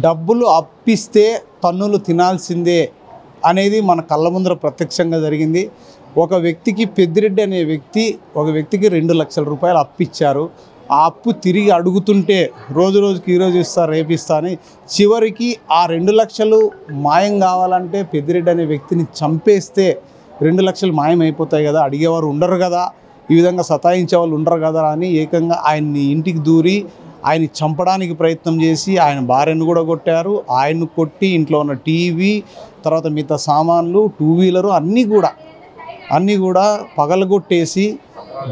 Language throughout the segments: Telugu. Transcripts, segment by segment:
డబ్బులు అప్పిస్తే తన్నులు తినాల్సిందే అనేది మన కళ్ళ ముందర ప్రత్యక్షంగా జరిగింది. ఒక వ్యక్తికి పెద్దిరెడ్డి అనే వ్యక్తి ఒక వ్యక్తికి 2 లక్షల రూపాయలు అప్పిచ్చారు. ఆ అప్పు తిరిగి అడుగుతుంటే రోజు రోజుకి ఈరోజు ఇస్తా రేపు ఇస్తా అని చివరికి ఆ 2 లక్షలు మాయం కావాలంటే పెద్దిరెడ్డి అనే వ్యక్తిని చంపేస్తే 2 లక్షలు మాయమైపోతాయి కదా, అడిగేవారు ఉండరు కదా, ఈ విధంగా సతాయించే వాళ్ళు ఉండరు కదా అని ఏకంగా ఆయన్ని ఇంటికి దూరి ఆయన చంపడానికి ప్రయత్నం చేసి ఆయన భార్యను కూడా కొట్టారు. ఆయన్ను కొట్టి ఇంట్లో ఉన్న టీవీ తర్వాత మిగతా సామాన్లు 2 వీలరు అన్నీ కూడా పగలగొట్టేసి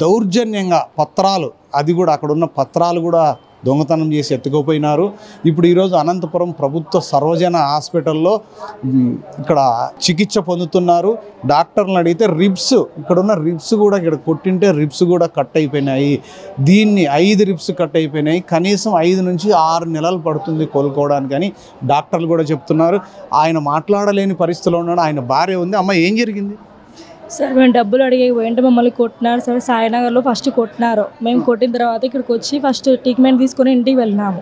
దౌర్జన్యంగా పత్రాలు అది కూడా అక్కడ ఉన్న పత్రాలు కూడా దొంగతనం చేసి ఎత్తుకుపోయినారు. ఇప్పుడు ఈరోజు అనంతపురం ప్రభుత్వ సర్వజన హాస్పిటల్లో ఇక్కడ చికిత్స పొందుతున్నారు. డాక్టర్లను అడిగితే ఇక్కడున్న రిబ్స్ కూడా ఇక్కడ కొట్టింటే రిబ్స్ కూడా కట్ అయిపోయినాయి. దీన్ని 5 రిబ్స్ కట్ అయిపోయినాయి. కనీసం 5 నుంచి 6 నెలలు పడుతుంది కోలుకోవడానికి అని డాక్టర్లు కూడా చెప్తున్నారు. ఆయన మాట్లాడలేని పరిస్థితిలో ఉన్నాడు. ఆయన భార్య ఉంది. అమ్మ ఏం జరిగింది? సార్ మేము డబ్బులు అడిగి పోయింటే మమ్మల్ని కొట్టినారు సార్. సాయినగర్లో ఫస్ట్ కొట్టినారు. మేము కొట్టిన తర్వాత ఇక్కడికి వచ్చి ఫస్ట్ ట్రీట్మెంట్ తీసుకొని ఇంటికి వెళ్ళినాము.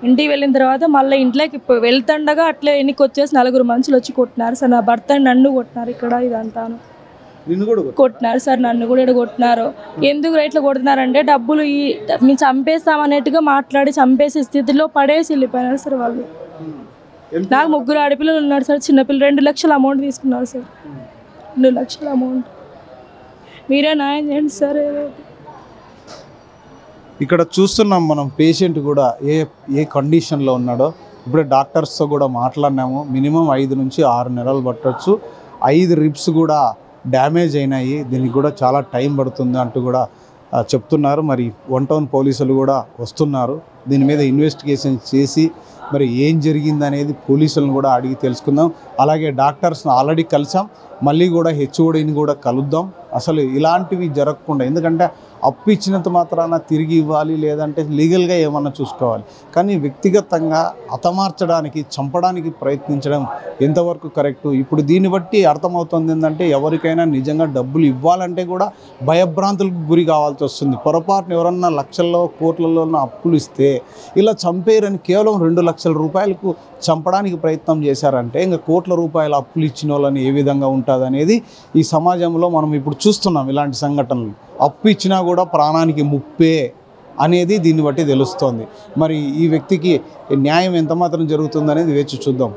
ఇంటికి వెళ్ళిన తర్వాత మళ్ళీ ఇంట్లోకి వెళ్తుండగా అట్లే ఎన్నికి వచ్చేసి 4 మనుషులు వచ్చి కొట్టినారు సార్. నా భర్త నన్ను కొట్టినారు. ఇక్కడ ఇదంతాను కొట్టినారు సార్. నన్ను కూడా ఇక్కడ కొట్టినారు. ఎందుకు ఇట్లా కొడుతున్నారంటే డబ్బులు మేము చంపేస్తామన్నట్టుగా మాట్లాడి చంపేసే స్థితిలో పడేసి వెళ్ళిపోయినారు సార్ వాళ్ళు. నాకు 3 ఆడపిల్లలు ఉన్నారు సార్. చిన్నపిల్లలు 2 లక్షల అమౌంట్ తీసుకున్నారు సార్. 2 లక్షల అమౌంట్ మీరే న్యాయం చేయండి సార్. ఇక్కడ చూస్తున్నాం మనం పేషెంట్ కూడా ఏ కండిషన్లో ఉన్నాడో. ఇప్పుడే డాక్టర్స్తో కూడా మాట్లాడినాము. మినిమం 5 నుంచి 6 నెలలు పట్టవచ్చు. 5 రిబ్స్ కూడా డ్యామేజ్ అయినాయి. దీనికి కూడా చాలా టైం పడుతుంది అంటూ కూడా చెప్తున్నారు. మరి 1 టౌన్ పోలీసులు కూడా వస్తున్నారు. దీని మీద ఇన్వెస్టిగేషన్ చేసి మరి ఏం జరిగిందనేది పోలీసులను కూడా అడిగి తెలుసుకుందాం. అలాగే డాక్టర్స్ని ఆల్రెడీ కలిసాం. మళ్ళీ కూడా హెచ్ఓడిని కూడా కలుద్దాం. అసలు ఇలాంటివి జరగకుండా, ఎందుకంటే అప్పు ఇచ్చినంత మాత్రాన తిరిగి ఇవ్వాలి, లేదంటే లీగల్గా ఏమన్నా చూసుకోవాలి. కానీ వ్యక్తిగతంగా హతమార్చడానికి చంపడానికి ప్రయత్నించడం ఎంతవరకు కరెక్టు? ఇప్పుడు దీన్ని బట్టి అర్థమవుతుంది ఏంటంటే ఎవరికైనా నిజంగా డబ్బులు ఇవ్వాలంటే కూడా భయభ్రాంతులకు గురి కావాల్సి వస్తుంది. పొరపాటున ఎవరన్నా లక్షల్లో కోట్లలో అప్పులు ఇస్తే ఇలా చంపేయరని కేవలం 2 లక్షల రూపాయలకు చంపడానికి ప్రయత్నం చేశారంటే ఇంకా కోట్ల రూపాయల అప్పులు ఇచ్చిన వాళ్ళని ఏ విధంగా ఉంటుంది అనేది ఈ సమాజంలో మనం ఇప్పుడు చూస్తున్నాం. ఇలాంటి సంఘటనలు అప్పు ఇచ్చినా కూడా ప్రాణానికి ముప్పే అనేది దీన్ని బట్టి తెలుస్తోంది. మరి ఈ వ్యక్తికి న్యాయం ఎంత మాత్రం జరుగుతుందనేది వేచి చూద్దాం.